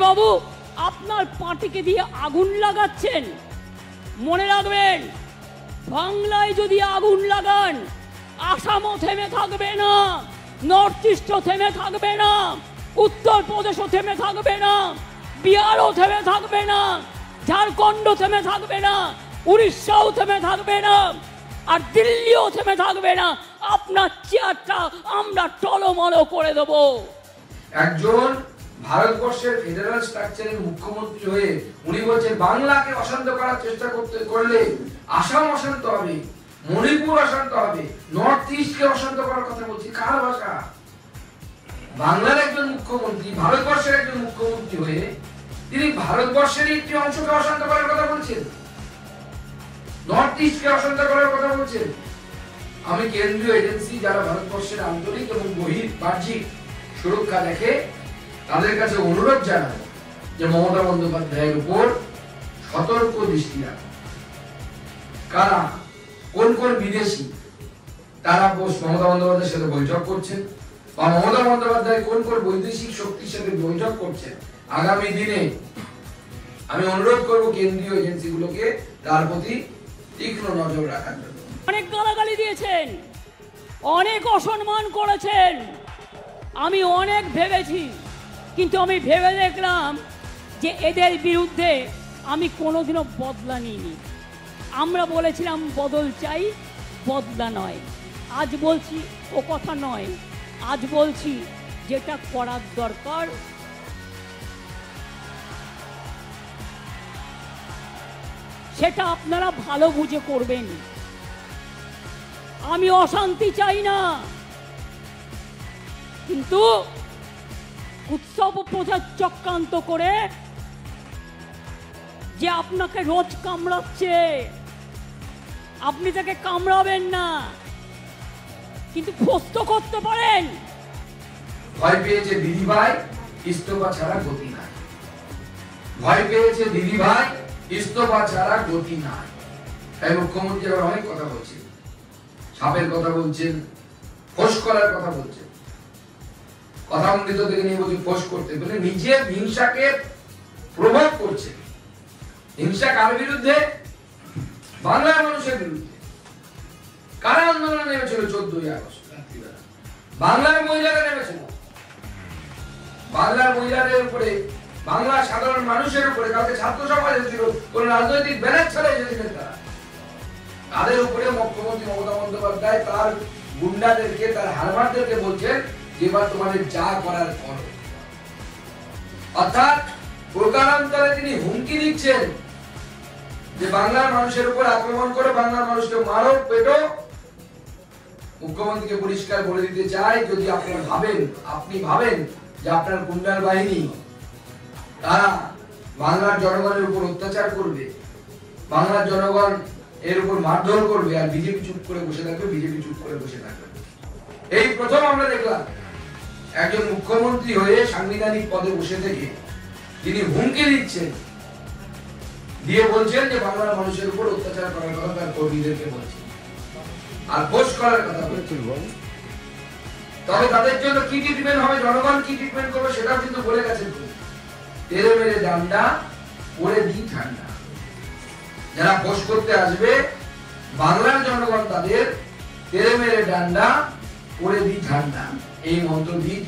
বাবু আপনার পার্টিকে দিয়ে আগুন লাগাচ্ছেন, মনে রাখবেন বাংলায় যদি আগুন লাগান আসামও থেমে থাকবে না, নর্থ ইস্টও থেমে থাকবে না, উত্তরপ্রদেশও থেমে থাকবে না, বিহারও থেমে থাকবে না, ঝাড়খণ্ড থেমে থাকবে না, উড়িষ্যাও থেমে থাকবে না, আর দিল্লিও থেমে থাকবে না। আপনার চেয়ারটা আমরা টলমল করে দেব। একজন ভারতবর্ষের ফেডারেল স্ট্রাকচারের মুখ্যমন্ত্রী হয়ে উনি বলছেন বাংলাকে অশান্ত করার চেষ্টা করলে আসাম অশান্ত হবে, মণিপুর অশান্ত হবে, নর্থ ইস্টকে অশান্ত করার কথা বলছি। কার ভাষা? বাংলার একজন মুখ্যমন্ত্রী, ভারতবর্ষের একজন মুখ্যমন্ত্রী হয়ে তিনি ভারতবর্ষের একটি অংশকে অশান্ত করার কথা বলছেন, নর্থ ইস্টকে অশান্ত করার কথা বলছেন। আমি কেন্দ্রীয় এজেন্সি যারা ভারতবর্ষের আন্তরিক এবং বহির্বাহ্যিক সুরক্ষা দেখে তাদের কাছে অনুরোধ জানাবো যে মমতা বন্দ্যোপাধ্যায়ের উপর সতর্ক দৃষ্টি রাখুন। কারা, কোন কোন বিদেশি তারা মমতা বন্দ্যোপাধ্যায়ের সাথে বৈঠক করছেন, বা মমতা বন্দ্যোপাধ্যায় কোন কোন বৈদেশিক শক্তির সাথে বৈঠক করছেন, আগামী দিনে আমি অনুরোধ করব কেন্দ্রীয় এজেন্সিগুলোকে তার প্রতি তীক্ষ্ণ নজর রাখার জন্য। অনেক গালাগালি দিয়েছেন, অনেক অসম্মান করেছেন, আমি অনেক ভেবেছি, কিন্তু আমি ভেবে দেখলাম যে এদের বিরুদ্ধে আমি কোনোদিনও বদলা নিইনি। আমরা বলেছিলাম বদল চাই, বদলা নয়। আজ বলছি ও কথা নয়, আজ বলছি যেটা করার দরকার সেটা আপনারা ভালো বুঝে করবেন। আমি অশান্তি চাই না, কিন্তু উৎসব প্রচার চক্রান্ত করে যে আপনাকে রোজ কামড়াচ্ছে, আপনি তাকে কামড়াবেন না, কিন্তু প্রস্ত করতে পারেন। ভয় পেয়েছে দিদিভাই, ইস্তফা ছাড়া গতি নাই। ভয় পেয়েছে দিদিভাই, ইস্তফা ছাড়া গতি নাই। তাই মুখ্যমন্ত্রী আবার অনেক কথা বলছেন, সাপের কথা বলছেন, ফোঁস করার কথা বলছেন, কথামৃত থেকে নিয়ে বলছি ফোঁস করতে, মানে নিজের হিংসাকে প্রভাব করছে। হিংসা কার বিরুদ্ধে? বাংলার মানুষের বিরুদ্ধে। কারা আন্দোলনে নেমেছিল 14ই আগস্ট রাত্রিবেলা? বাংলার মহিলারা নেমেছিল। বাংলার মহিলাদের উপরে, বাংলার সাধারণ মানুষের উপরে, কালকে ছাত্র সমাজ এসেছিল, কোন রাজনৈতিক ব্যানার ছাড়া এসেছিলেন তারা। তাদের উপরে মুখ্যমন্ত্রী মমতা বন্দ্যোপাধ্যায় তার গুন্ডাদেরকে, তার হারমারদেরকে বলছেন যে এবার তোমাদের যা করার করো। অর্থাৎ প্রকারান্তরে তিনি হুমকি দিচ্ছেন যে বাংলার মানুষের উপর আক্রমণ করে বাংলার মানুষকে মারো, পেটো। মুখ্যমন্ত্রীকে পরিষ্কার বলে দিতে চাই, যদি আপনি ভাবেন যে আপনার গুন্ডার বাহিনী তারা বাংলার জনগণের উপর অত্যাচার করবে, বাংলার জনগণ এর উপর মারধর করবে, আর বিজেপি চুপ করে বসে থাকবে, বিজেপি চুপ করে বসে থাকবে। এই প্রথম আমরা দেখলাম একজন মুখ্যমন্ত্রী হয়ে সাংবিধানিক পদে বসে থেকে তিনি হুমকি দিচ্ছেন, দিয়ে বলছেন যে বাংলার মানুষের উপর অত্যাচার করার কথা তার কর্মীদেরকে বলছেন, আর ফোঁস করার কথা বলছেন। তবে তাদের জন্য কি ট্রিটমেন্ট হবে, জনগণ কি ট্রিটমেন্ট করবে সেটাও কিন্তু বলে গেছেন। তেরে মেরে ডান্ডা পরে দি ঠান্ডা। যারা ফোঁস করতে আসবে বাংলার জনগণ তাদের তেরে মেরে ডান্ডা পরে দি ঠান্ডা এই মন্ত্র দিয়ে